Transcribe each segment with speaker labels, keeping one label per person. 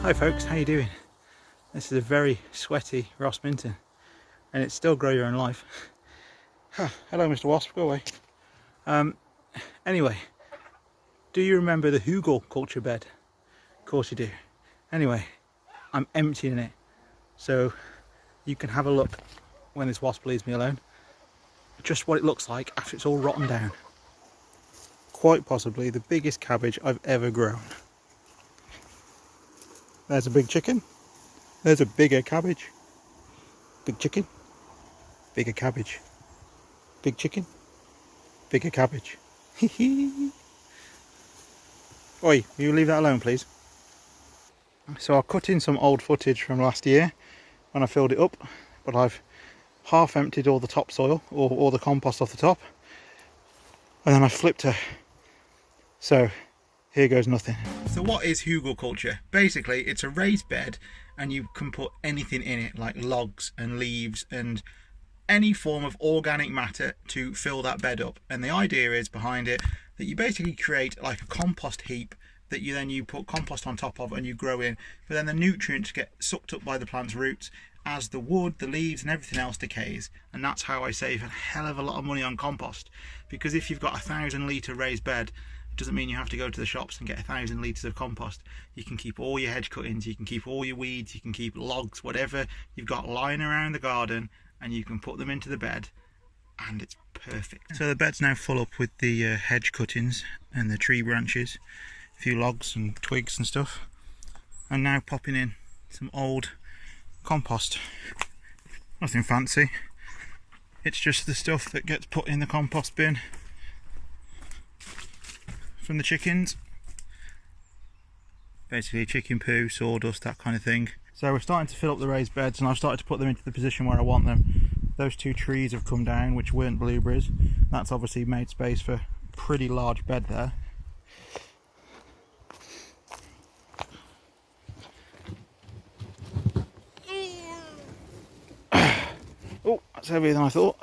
Speaker 1: Hi folks, how you doing? This is a very sweaty Ross Minton and it's still grow your own life. Hello Mr. Wasp, go away. Anyway, do you remember the Hugelkultur bed? Of course you do. Anyway, I'm emptying it so you can have a look when this wasp leaves me alone. Just what it looks like after it's all rotten down. Quite possibly the biggest cabbage I've ever grown. There's a big chicken. There's a bigger cabbage. Big chicken. Bigger cabbage. Big chicken. Bigger cabbage. Oi, will you leave that alone please? So I'll cut in some old footage from last year when I filled it up, but I've half emptied all the topsoil or all the compost off the top, and then I flipped her. So here goes nothing. So what is Hugelkultur? Basically it's a raised bed and you can put anything in it, like logs and leaves and any form of organic matter to fill that bed up. And the idea is behind it that you basically create like a compost heap that you put compost on top of and you grow in, but then the nutrients get sucked up by the plant's roots as the wood, the leaves and everything else decays. And that's how I save a hell of a lot of money on compost, because if you've got 1,000 litre raised bed, it doesn't mean you have to go to the shops and get 1,000 litres of compost. You can keep all your hedge cuttings, you can keep all your weeds, you can keep logs, whatever you've got lying around the garden, and you can put them into the bed and it's perfect. So the bed's now full up with the hedge cuttings and the tree branches, a few logs and twigs and stuff, and now popping in some old compost. Nothing fancy, it's just the stuff that gets put in the compost bin from the chickens. Basically chicken poo, sawdust, that kind of thing. So we're starting to fill up the raised beds and I've started to put them into the position where I want them. Those two trees have come down which weren't blueberries. That's obviously made space for a pretty large bed there. Oh, that's heavier than I thought.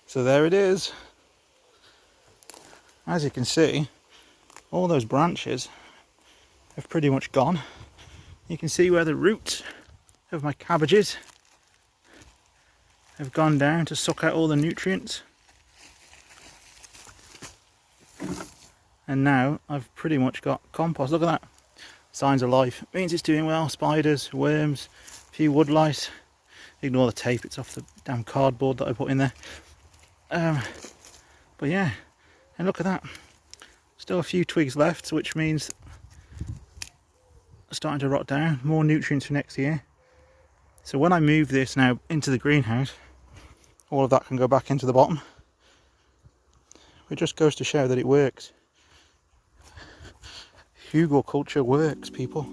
Speaker 1: So there it is. As you can see, all those branches have pretty much gone. You can see where the roots of my cabbages have gone down to suck out all the nutrients. And now I've pretty much got compost. Look at that. Signs of life. It means it's doing well. Spiders, worms, a few wood lice. Ignore the tape, it's off the damn cardboard that I put in there. But yeah, and look at that. Still a few twigs left, which means it's starting to rot down. More nutrients for next year. So when I move this now into the greenhouse, all of that can go back into the bottom. It just goes to show that it works. Hugelkultur works, people.